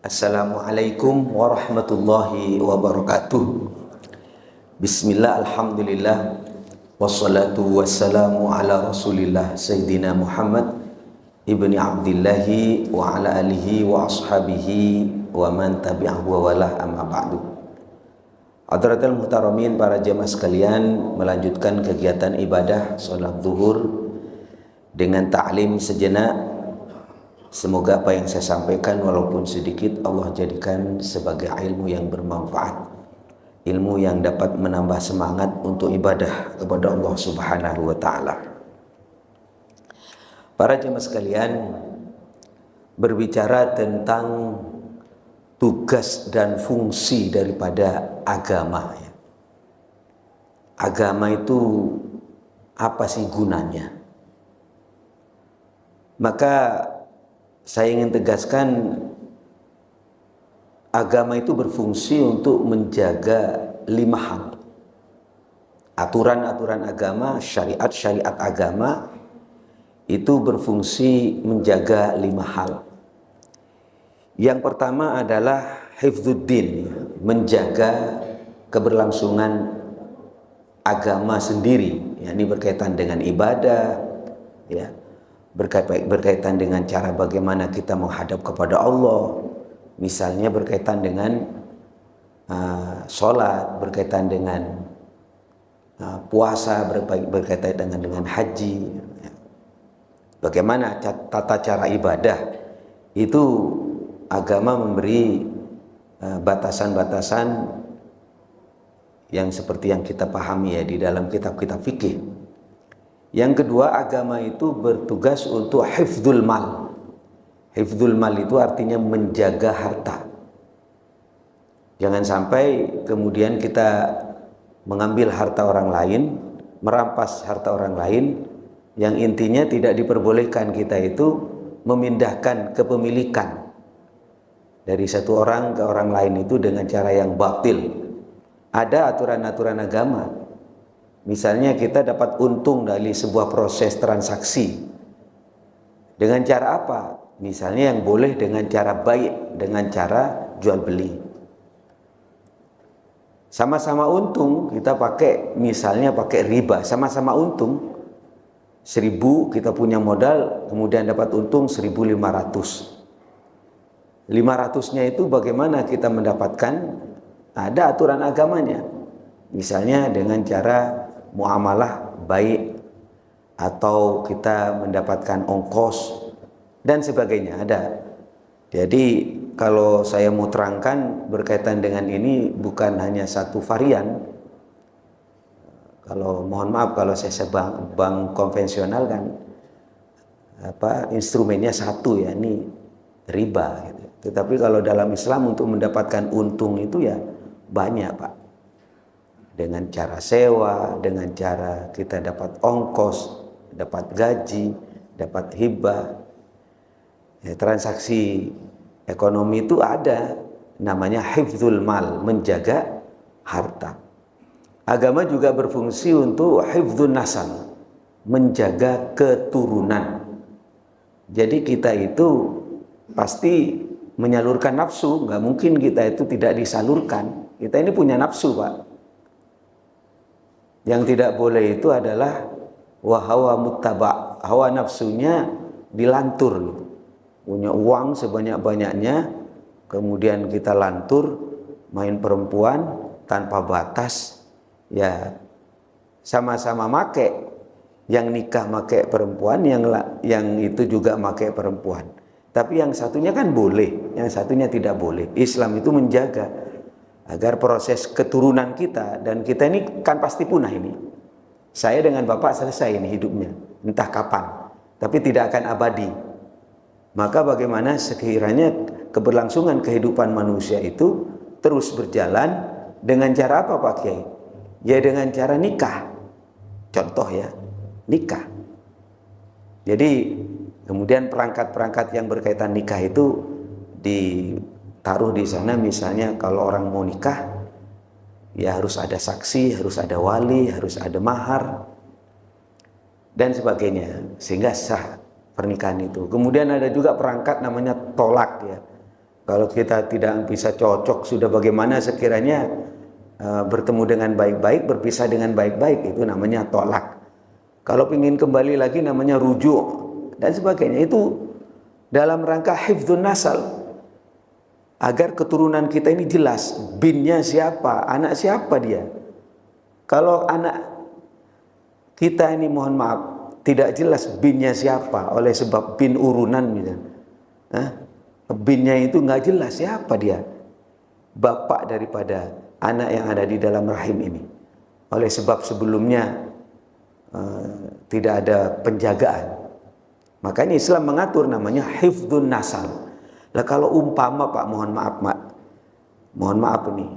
Assalamualaikum warahmatullahi wabarakatuh. Bismillah, alhamdulillah, wassalatu wassalamu ala rasulillah Sayyidina Muhammad ibni Abdillahi wa ala alihi wa ashabihi wa man tabi'ahu wa walah, amma ba'du. Hadratul muhtaramin, para jemaah sekalian, melanjutkan kegiatan ibadah salat zuhur dengan ta'lim sejenak. Semoga apa yang saya sampaikan walaupun sedikit Allah jadikan sebagai ilmu yang bermanfaat, ilmu yang dapat menambah semangat untuk ibadah kepada Allah Subhanahu wa taala. Para jemaah sekalian, berbicara tentang tugas dan fungsi daripada agama. Agama itu apa sih gunanya? Maka saya ingin tegaskan, agama itu berfungsi untuk menjaga 5 hal. Aturan-aturan agama, syariat-syariat agama itu berfungsi menjaga 5 hal. Yang pertama adalah hifdzuddin, menjaga keberlangsungan agama sendiri. Ini berkaitan dengan ibadah, ya, berkaitan dengan cara bagaimana kita menghadap kepada Allah, misalnya berkaitan dengan sholat, berkaitan dengan puasa, berkaitan dengan haji. Bagaimana tata cara ibadah itu agama memberi batasan-batasan yang seperti yang kita pahami ya di dalam kitab-kitab fikih. Yang kedua, agama itu bertugas untuk hifdzul mal. Hifdzul mal itu artinya menjaga harta. Jangan sampai kemudian kita mengambil harta orang lain, merampas harta orang lain, yang intinya tidak diperbolehkan kita itu memindahkan kepemilikan dari satu orang ke orang lain itu dengan cara yang batil. Ada aturan-aturan agama. Misalnya kita dapat untung dari sebuah proses transaksi. Dengan cara apa? Misalnya yang boleh dengan cara baik, dengan cara jual beli. Sama-sama untung, kita pakai misalnya pakai riba, sama-sama untung. 1.000 kita punya modal, kemudian dapat untung 1.500. 500-nya itu bagaimana kita mendapatkan? Ada aturan agamanya. Misalnya dengan cara muamalah baik, atau kita mendapatkan ongkos dan sebagainya, ada. Jadi kalau saya mau terangkan berkaitan dengan ini bukan hanya satu varian. Kalau mohon maaf kalau saya bank konvensional kan instrumennya satu, ya, ini riba gitu. Tetapi kalau dalam Islam untuk mendapatkan untung itu ya banyak, Pak. Dengan cara sewa, dengan cara kita dapat ongkos, dapat gaji, dapat hibah. Ya, transaksi ekonomi itu ada, namanya hifdzul mal, menjaga harta. Agama juga berfungsi untuk hifdzun nasal, menjaga keturunan. Jadi kita itu pasti menyalurkan nafsu, nggak mungkin kita itu tidak disalurkan. Kita ini punya nafsu, Pak. Yang tidak boleh itu adalah wahawa muttaba, hawa nafsunya dilantur gitu. Punya uang sebanyak-banyaknya, kemudian kita lantur main perempuan tanpa batas, ya sama-sama make, yang nikah make perempuan, yang itu juga make perempuan. Tapi yang satunya kan boleh, yang satunya tidak boleh. Islam itu menjaga agar proses keturunan kita, dan kita ini kan pasti punah ini. Saya dengan bapak selesai ini hidupnya, entah kapan, tapi tidak akan abadi. Maka bagaimana sekiranya keberlangsungan kehidupan manusia itu terus berjalan dengan cara apa, Pak Kiai? Ya dengan cara nikah. Contoh ya, nikah. Jadi kemudian perangkat-perangkat yang berkaitan nikah itu ditaruh di sana. Misalnya kalau orang mau nikah, ya harus ada saksi, harus ada wali, harus ada mahar, dan sebagainya, sehingga sah pernikahan itu. Kemudian ada juga perangkat namanya tolak, ya. Kalau kita tidak bisa cocok, sudah bagaimana sekiranya bertemu dengan baik-baik, berpisah dengan baik-baik, itu namanya tolak. Kalau ingin kembali lagi namanya rujuk dan sebagainya. Itu dalam rangka hifdzun nasal, agar keturunan kita ini jelas binnya siapa, anak siapa dia. Kalau anak kita ini mohon maaf tidak jelas binnya siapa, oleh sebab bin urunan misalnya, binnya itu nggak jelas siapa dia, bapak daripada anak yang ada di dalam rahim ini, oleh sebab sebelumnya tidak ada penjagaan. Makanya Islam mengatur namanya hifdzun nasal. Lah kalau umpama Pak, mohon maaf ini,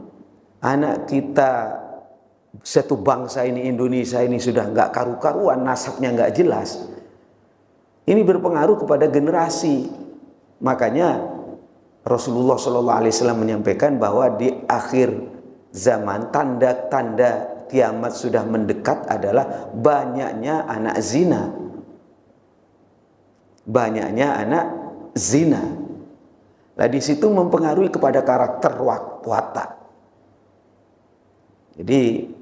anak kita satu bangsa ini, Indonesia ini sudah nggak karu-karuan, nasabnya nggak jelas, ini berpengaruh kepada generasi. Makanya Rasulullah SAW menyampaikan bahwa di akhir zaman tanda-tanda kiamat sudah mendekat adalah banyaknya anak zina. Banyaknya anak zina. Nah, di situ mempengaruhi kepada karakter watak. Jadi,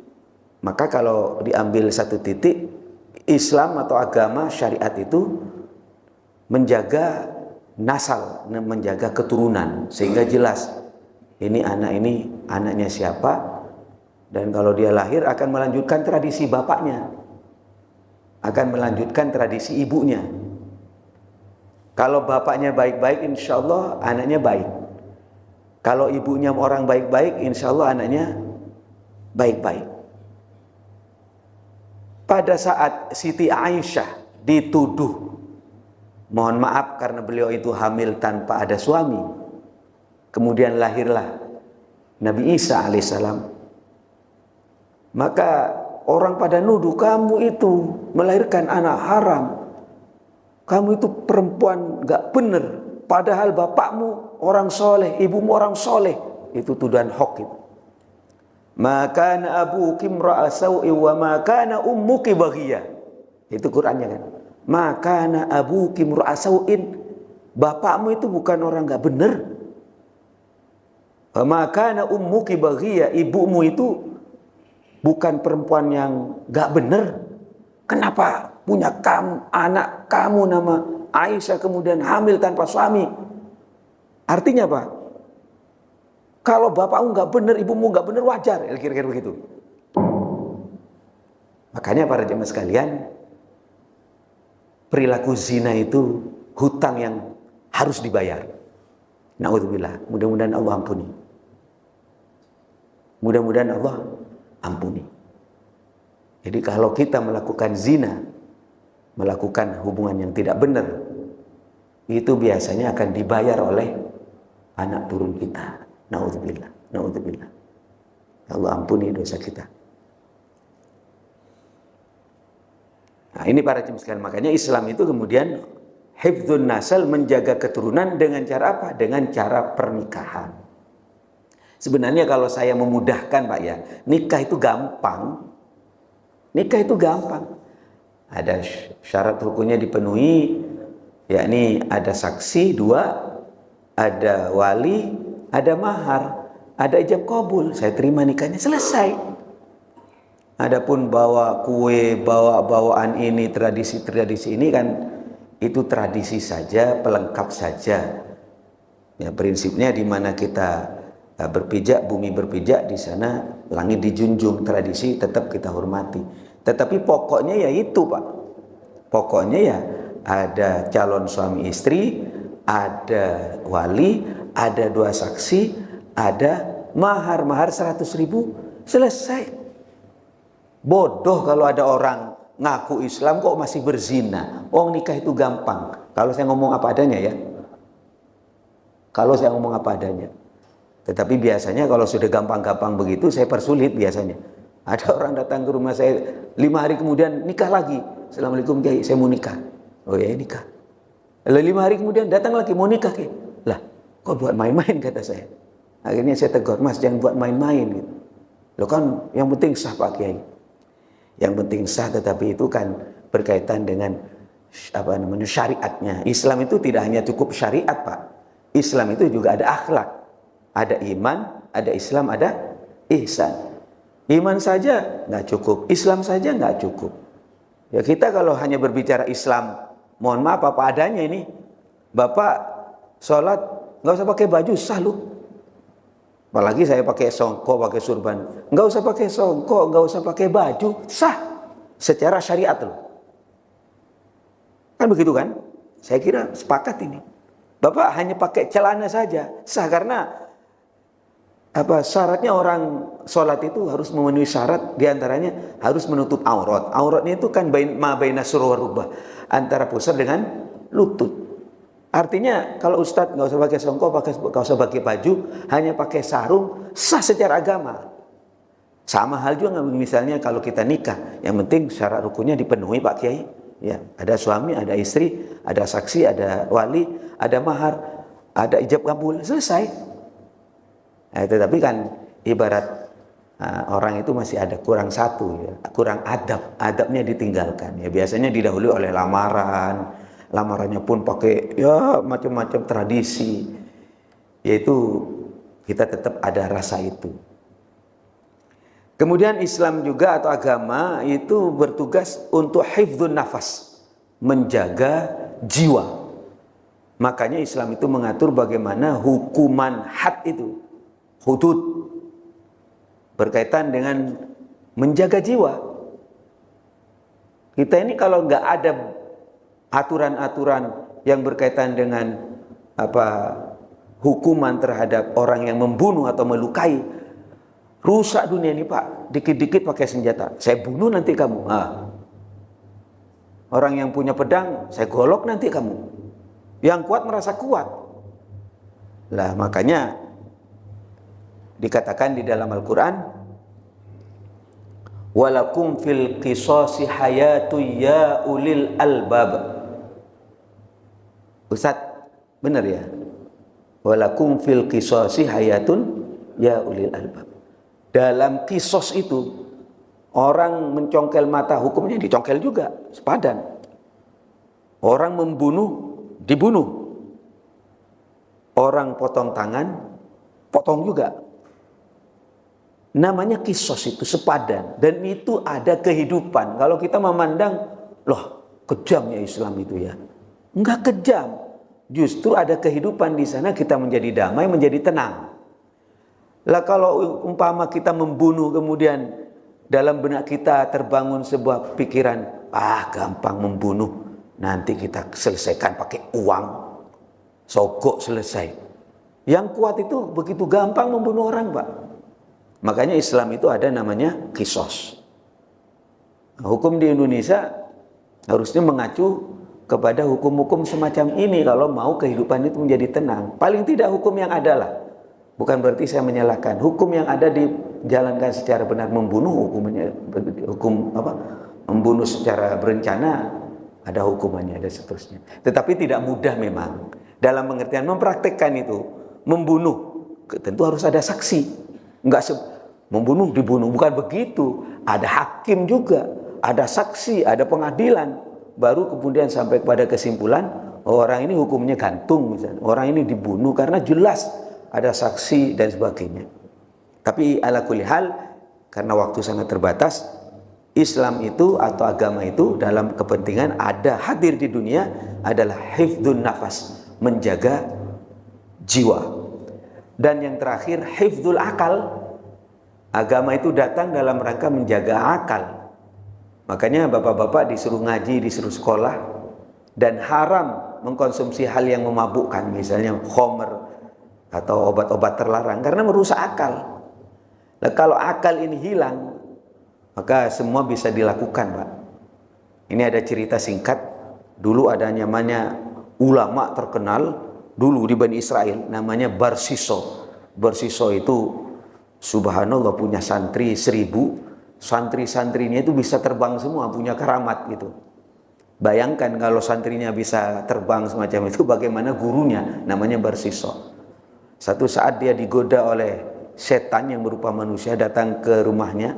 maka kalau diambil satu titik, Islam atau agama syariat itu menjaga nasal, menjaga keturunan, sehingga jelas ini anaknya siapa, dan kalau dia lahir akan melanjutkan tradisi bapaknya, akan melanjutkan tradisi ibunya. Kalau bapaknya baik-baik, insya Allah anaknya baik. Kalau ibunya orang baik-baik, insya Allah anaknya baik-baik. Pada saat Siti Aisyah dituduh, mohon maaf karena beliau itu hamil tanpa ada suami, kemudian lahirlah Nabi Isa alaihissalam, maka orang pada nuduh, kamu itu melahirkan anak haram, kamu itu perempuan gak bener, padahal bapakmu orang soleh, ibumu orang soleh. Itu tuduhan hoax itu. Maka abuki imra'a sau'i wa maka ummuki baghiyah. Itu Qur'annya kan. Maka abuki imra'a sau'in, bapakmu itu bukan orang gak bener. Wa maka ummuki baghiyah, ibumu itu bukan perempuan yang gak bener. Kenapa punya anak kamu nama Aisyah kemudian hamil tanpa suami? Artinya apa? Kalau bapakmu nggak benar, ibumu nggak benar, wajar, kira-kira begitu. Makanya para jemaah sekalian, perilaku zina itu hutang yang harus dibayar. Na'udzubillah, mudah-mudahan Allah ampuni. Mudah-mudahan Allah ampuni. Jadi kalau kita melakukan zina, melakukan hubungan yang tidak benar, itu biasanya akan dibayar oleh anak turun kita. Na'udzubillah, na'udzubillah. Allah ampuni dosa kita. Nah, ini para jemaah sekalian, makanya Islam itu kemudian hifdzun nasal, menjaga keturunan dengan cara apa? Dengan cara pernikahan. Sebenarnya kalau saya memudahkan Pak ya, nikah itu gampang. Nikah itu gampang. Ada syarat hukumnya dipenuhi, yakni ada saksi 2, ada wali, ada mahar, ada ijab kabul, saya terima nikahnya, selesai. Adapun bawa kue, bawa bawaan ini, tradisi-tradisi ini kan itu tradisi saja, pelengkap saja. Ya, prinsipnya di mana kita berpijak, bumi berpijak, di sana langit dijunjung, tradisi tetap kita hormati. Tetapi pokoknya ya itu Pak. Pokoknya ya ada calon suami istri, ada wali, ada 2 saksi, ada mahar 100.000, selesai. Bodoh kalau ada orang ngaku Islam kok masih berzina. Oh, nikah itu gampang. Kalau saya ngomong apa adanya ya. Kalau saya ngomong apa adanya. Tetapi biasanya kalau sudah gampang-gampang begitu saya persulit biasanya. Ada orang datang ke rumah saya 5 hari kemudian nikah lagi. Assalamualaikum Kiai, saya mau nikah. Oh ya, nikah. Lalu 5 hari kemudian datang lagi, mau nikah Kiai. Lah, kok buat main-main, kata saya. Akhirnya saya tegur, Mas jangan buat main-main gitu. Loh kan yang penting sah Pak Kiai. Yang penting sah, tetapi itu kan berkaitan dengan syariatnya. Islam itu tidak hanya cukup syariat Pak. Islam itu juga ada akhlak. Ada iman, ada Islam, ada ihsan. Iman saja nggak cukup, Islam saja nggak cukup. Ya kita kalau hanya berbicara Islam, mohon maaf apa adanya ini. Bapak sholat nggak usah pakai baju, sah lu. Apalagi saya pakai songkok, pakai surban. Nggak usah pakai songkok, nggak usah pakai baju, sah. Secara syariat loh. Kan begitu kan? Saya kira sepakat ini. Bapak hanya pakai celana saja, sah, karena syaratnya orang sholat itu harus memenuhi syarat, diantaranya harus menutup aurat. Auratnya itu kan ma baina surah wa rukbah, antara pusar dengan lutut. Artinya kalau ustadz nggak usah pakai songkok, nggak usah pakai baju, hanya pakai sarung, sah secara agama. Sama hal juga misalnya kalau kita nikah, yang penting syarat rukunnya dipenuhi Pak Kiai. Ya, ada suami, ada istri, ada saksi, ada wali, ada mahar, ada ijab kabul, selesai. Nah, tetapi kan ibarat orang itu masih ada kurang satu, ya, kurang adab, adabnya ditinggalkan. Ya biasanya didahului oleh lamaran, lamarannya pun pakai ya macam-macam tradisi, yaitu kita tetap ada rasa itu. Kemudian Islam juga atau agama itu bertugas untuk hifdzun nafas, menjaga jiwa. Makanya Islam itu mengatur bagaimana hukuman had itu, hudud, berkaitan dengan menjaga jiwa. Kita ini kalau nggak ada aturan-aturan yang berkaitan dengan hukuman terhadap orang yang membunuh atau melukai, rusak dunia ini Pak. Dikit-dikit pakai senjata, saya bunuh nanti kamu. Orang yang punya pedang, saya golok nanti kamu. Yang kuat merasa kuat. Lah makanya dikatakan di dalam Al-Quran, walakum fil qisasi hayatu ya ulil albab. Ustaz, benar ya? Walakum fil qisasi hayatun ya ulil albab. Dalam kisos itu, orang mencongkel mata, hukumnya dicongkel juga, sepadan. Orang membunuh, dibunuh. Orang potong tangan, potong juga. Namanya kisos itu, sepadan. Dan itu ada kehidupan. Kalau kita memandang, loh kejam ya Islam itu ya. Enggak kejam. Justru ada kehidupan di sana, kita menjadi damai, menjadi tenang. Lah kalau umpama kita membunuh, kemudian dalam benak kita terbangun sebuah pikiran, gampang membunuh, nanti kita selesaikan pakai uang, sogok selesai. Yang kuat itu begitu gampang membunuh orang Pak. Makanya Islam itu ada namanya kisos. Hukum di Indonesia harusnya mengacu kepada hukum-hukum semacam ini kalau mau kehidupan itu menjadi tenang. Paling tidak hukum yang ada lah. Bukan berarti saya menyalahkan. Hukum yang ada dijalankan secara benar, membunuh membunuh secara berencana ada hukumannya, ada seterusnya. Tetapi tidak mudah memang dalam pengertian mempraktekkan itu. Membunuh tentu harus ada saksi. Enggak membunuh dibunuh, bukan begitu. Ada hakim juga, ada saksi, ada pengadilan. Baru kemudian sampai kepada kesimpulan orang ini hukumnya gantung misalnya. Orang ini dibunuh karena jelas ada saksi dan sebagainya. Tapi ala kulli hal, karena waktu sangat terbatas, Islam itu atau agama itu dalam kepentingan ada hadir di dunia adalah hifdzun nafas, menjaga jiwa. Dan yang terakhir hifdzul akal. Agama itu datang dalam rangka menjaga akal. Makanya bapak-bapak disuruh ngaji, disuruh sekolah, dan haram mengkonsumsi hal yang memabukkan, misalnya khamr atau obat-obat terlarang, karena merusak akal. Nah, kalau akal ini hilang, maka semua bisa dilakukan Pak. Ini ada cerita singkat. Dulu ada namanya ulama terkenal dulu di Bani Israel, namanya Barsiso. Barsiso itu subhanallah punya santri 1000. Santri-santrinya itu bisa terbang semua, punya keramat gitu. Bayangkan kalau santrinya bisa terbang semacam itu, bagaimana gurunya, namanya Barsiso. Satu saat dia digoda oleh setan yang berupa manusia, datang ke rumahnya,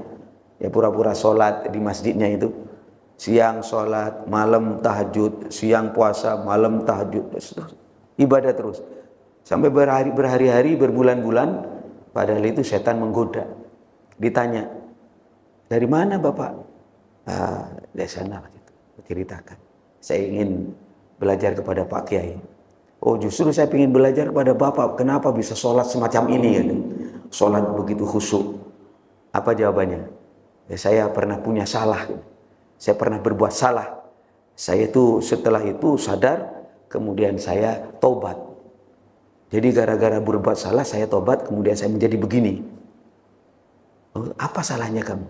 ya pura-pura sholat di masjidnya itu. Siang sholat, malam tahajud, siang puasa, malam tahajud, ibadah terus. Sampai berhari-hari, berbulan-bulan, padahal itu setan menggoda. Ditanya, dari mana Bapak? Dari sana gitu. Ceritakan, saya ingin belajar kepada Pak Kiai. Oh, justru saya ingin belajar kepada Bapak. Kenapa bisa sholat semacam ini? Gitu. Sholat begitu khusyuk. Apa jawabannya? Ya, saya pernah punya salah. Gitu. Saya pernah berbuat salah. Saya itu setelah itu sadar, kemudian saya tobat. Jadi gara-gara berbuat salah, saya tobat, kemudian saya menjadi begini. Oh, apa salahnya kamu?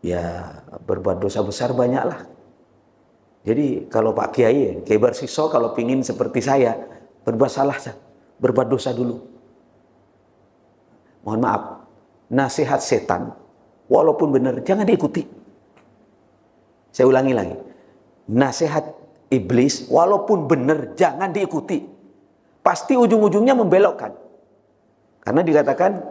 Ya, berbuat dosa besar banyaklah. Jadi kalau Pak Kiai, Kiai Barsiso kalau pingin seperti saya, berbuat salah, berbuat dosa dulu. Mohon maaf, nasihat setan, walaupun benar, jangan diikuti. Saya ulangi lagi, nasihat iblis, walaupun benar, jangan diikuti. Pasti ujung-ujungnya membelokkan. Karena dikatakan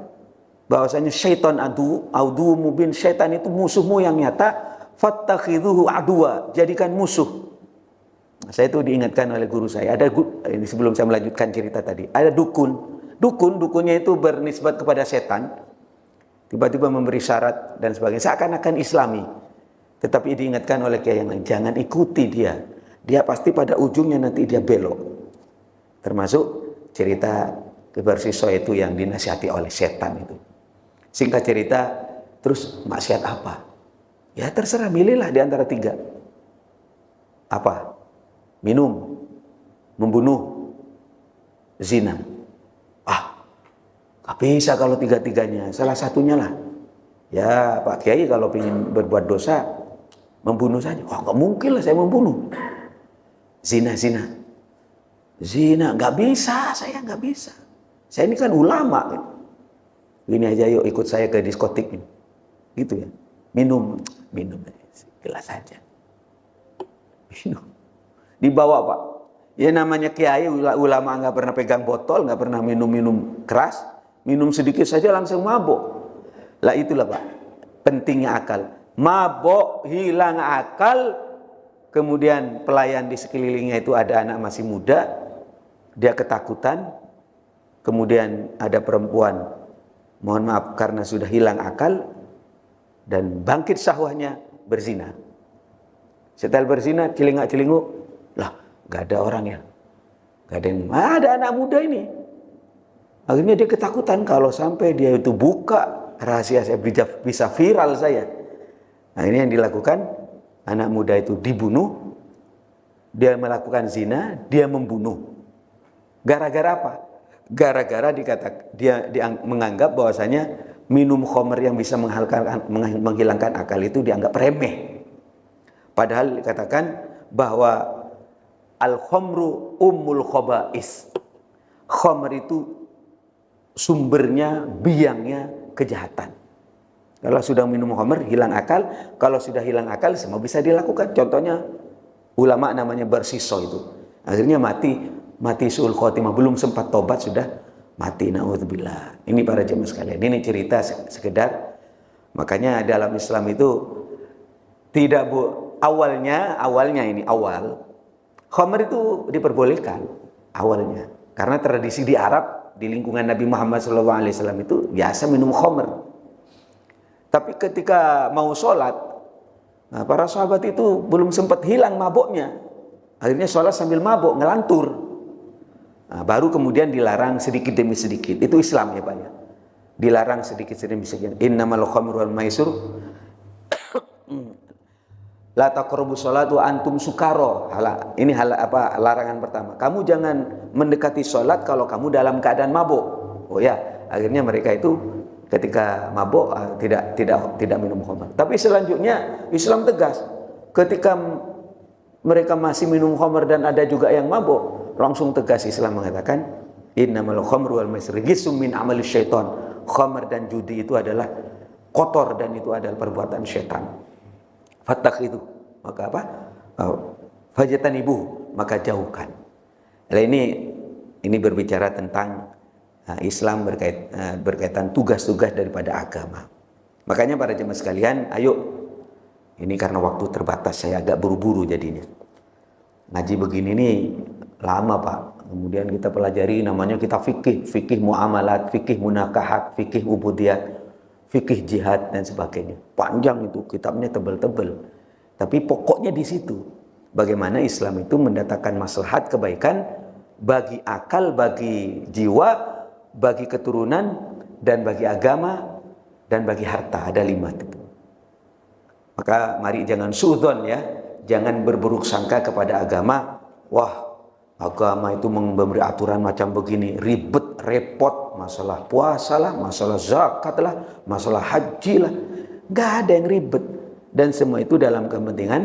bahwasanya syaitan adu mubin, syaitan itu musuhmu yang nyata. Fattakhidhuhu adwa, jadikan musuh. Saya itu diingatkan oleh guru saya. Ini sebelum saya melanjutkan cerita tadi. Ada dukunnya itu bernisbat kepada setan. Tiba-tiba memberi syarat dan sebagainya. Seakan-akan Islami. Tetapi diingatkan oleh kiai yang lain, jangan ikuti dia. Dia pasti pada ujungnya nanti dia belok. Termasuk cerita Barsiso itu yang dinasihati oleh setan itu. Singkat cerita, terus maksiat apa? Ya terserah, milihlah di antara 3. Apa? Minum, membunuh, zina. Gak bisa kalau 3-tiganya, salah satunya lah. Ya Pak Kiai kalau ingin berbuat dosa, membunuh saja. Gak mungkin lah saya membunuh. Zina, gak bisa, saya gak bisa. Saya ini kan ulama. Gini aja, yuk ikut saya ke diskotik ini. Gitu ya. Minum gelas saja. Minum. Dibawa Pak. Ya namanya kiai, ulama nggak pernah pegang botol, nggak pernah minum keras. Minum sedikit saja langsung mabuk. Lah itulah Pak, pentingnya akal. Mabuk, hilang akal, kemudian pelayan di sekelilingnya itu ada anak masih muda, dia ketakutan, kemudian ada perempuan, mohon maaf karena sudah hilang akal, dan bangkit syahwahnya berzina. Setelah berzina, celingak-celinguk, lah gak ada orang ya, gak ada yang, ada anak muda ini. Akhirnya dia ketakutan kalau sampai dia itu buka rahasia saya bisa viral saya. Nah ini yang dilakukan, anak muda itu dibunuh, dia melakukan zina, dia membunuh. Gara-gara apa? Gara-gara dia menganggap bahwasanya minum khamr yang bisa menghilangkan akal itu dianggap remeh. Padahal dikatakan bahwa al-khamru ummul khaba'is. Khamr itu sumbernya, biangnya kejahatan. Kalau sudah minum khamr, hilang akal. Kalau sudah hilang akal, semua bisa dilakukan. Contohnya ulama namanya Barsiso itu. Akhirnya mati su'ul khotimah. Belum sempat tobat sudah mati, na'udzubillah. Ini para jemaah sekalian, ini cerita sekedar. Makanya dalam Islam itu tidak awalnya khamr itu diperbolehkan awalnya, karena tradisi di Arab di lingkungan Nabi Muhammad SAW itu biasa minum khamr. Tapi ketika mau sholat, para sahabat itu belum sempat hilang mabuknya, akhirnya sholat sambil mabuk, ngelantur. Nah, baru kemudian dilarang sedikit demi sedikit. Itu Islam ya Pak ya. Dilarang sedikit demi sedikit. Innamal khamru wal maisur la taqrabus sholatu antum sukaro. Ini larangan pertama. Kamu jangan mendekati sholat kalau kamu dalam keadaan mabuk. Oh ya, akhirnya mereka itu ketika mabuk tidak minum khamr. Tapi selanjutnya Islam tegas. Ketika mereka masih minum khamr dan ada juga yang mabuk, langsung tegas Islam mengatakan innamal khamru wal maisir rijsum min amali syaitan. Khamr dan judi itu adalah kotor dan itu adalah perbuatan syaitan. Fatak itu maka apa? Fajatanibuh, maka jauhkan. Nah, ini berbicara tentang Islam berkaitan tugas-tugas daripada agama. Makanya para jemaah sekalian, ayo, ini karena waktu terbatas saya agak buru-buru jadinya. Ngaji begini nih lama Pak, kemudian kita pelajari namanya kita fikih muamalat, fikih munakahat, fikih ubudiyat, fikih jihad dan sebagainya. Panjang itu, kitabnya tebel-tebel. Tapi pokoknya di situ, bagaimana Islam itu mendatangkan maslahat kebaikan bagi akal, bagi jiwa, bagi keturunan, dan bagi agama, dan bagi harta. Ada 5 itu. Maka mari jangan suudzon ya, jangan berburuk sangka kepada agama. Wah, agama itu memberi aturan macam begini, ribet, repot, masalah puasa lah, masalah zakat lah, masalah haji lah. Nggak ada yang ribet. Dan semua itu dalam kepentingan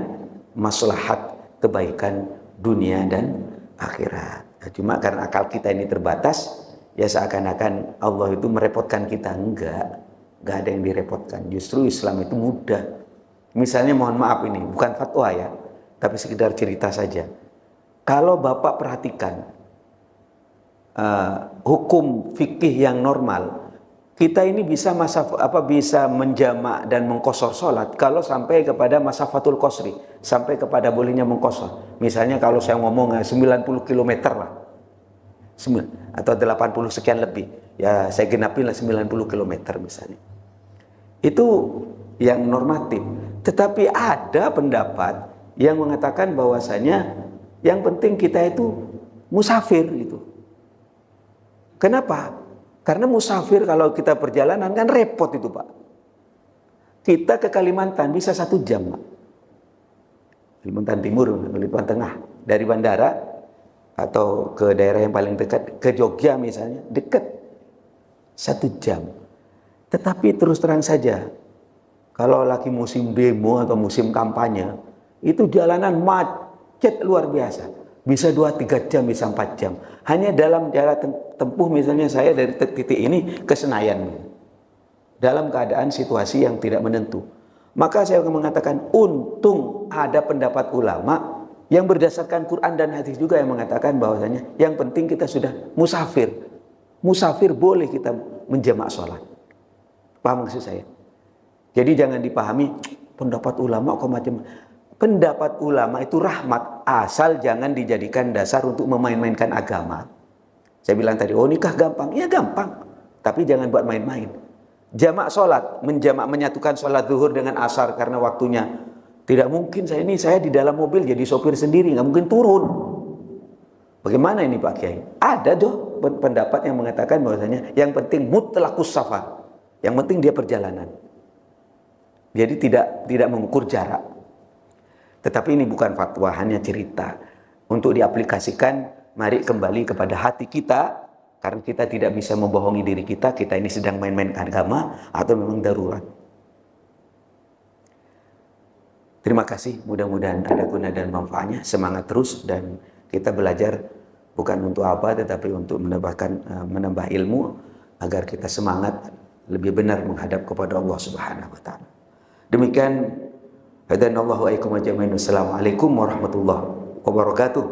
maslahat kebaikan dunia dan akhirat. Nah, cuma karena akal kita ini terbatas, ya seakan-akan Allah itu merepotkan kita. Enggak ada yang direpotkan. Justru Islam itu mudah. Misalnya mohon maaf ini, bukan fatwa ya, tapi sekedar cerita saja. Kalau Bapak perhatikan hukum fikih yang normal, kita ini bisa bisa menjamak dan mengqashar sholat kalau sampai kepada masafatul qasri, sampai kepada bolehnya mengqashar. Misalnya kalau saya ngomong 90 km lah, atau 80 sekian lebih, ya saya genapin lah 90 km misalnya. Itu yang normatif. Tetapi ada pendapat yang mengatakan bahwasanya yang penting kita itu musafir gitu. Kenapa? Karena musafir kalau kita perjalanan kan repot itu Pak. Kita ke Kalimantan bisa 1 jam Pak. Kalimantan Timur, Kalimantan Tengah. Dari bandara atau ke daerah yang paling dekat, ke Jogja misalnya, dekat 1 jam. Tetapi terus terang saja, kalau lagi musim demo atau musim kampanye, itu jalanan macet luar biasa. Bisa 2-3 jam, bisa 4 jam. Hanya dalam jarak tempuh misalnya saya dari titik ini ke Senayan. Dalam keadaan situasi yang tidak menentu. Maka saya akan mengatakan, untung ada pendapat ulama yang berdasarkan Quran dan hadis juga yang mengatakan bahwasanya yang penting kita sudah musafir. Musafir boleh kita menjamak sholat. Paham maksud saya? Jadi jangan dipahami pendapat ulama kok macam. Pendapat ulama itu rahmat, asal jangan dijadikan dasar untuk memain-mainkan agama. Saya bilang tadi, oh nikah gampang. Ya gampang, tapi jangan buat main-main. Jamak sholat, menyatukan sholat zuhur dengan asar karena waktunya. Tidak mungkin saya di dalam mobil jadi sopir sendiri, nggak mungkin turun. Bagaimana ini Pak Kiai? Ada doh pendapat yang mengatakan bahwasanya yang penting mutlaqus safar. Yang penting dia perjalanan. Jadi tidak mengukur jarak. Tetapi ini bukan fatwa, hanya cerita. Untuk diaplikasikan, mari kembali kepada hati kita, karena kita tidak bisa membohongi diri kita ini sedang main-main agama atau memang darurat. Terima kasih, mudah-mudahan ada guna dan manfaatnya. Semangat terus, dan kita belajar bukan untuk apa, tetapi untuk menambah ilmu, agar kita semangat lebih benar menghadap kepada Allah Subhanahu wa Ta'ala. Demikian, hadanallahu wa iyyakum ajma'in. Assalamualaikum warahmatullahi wabarakatuh.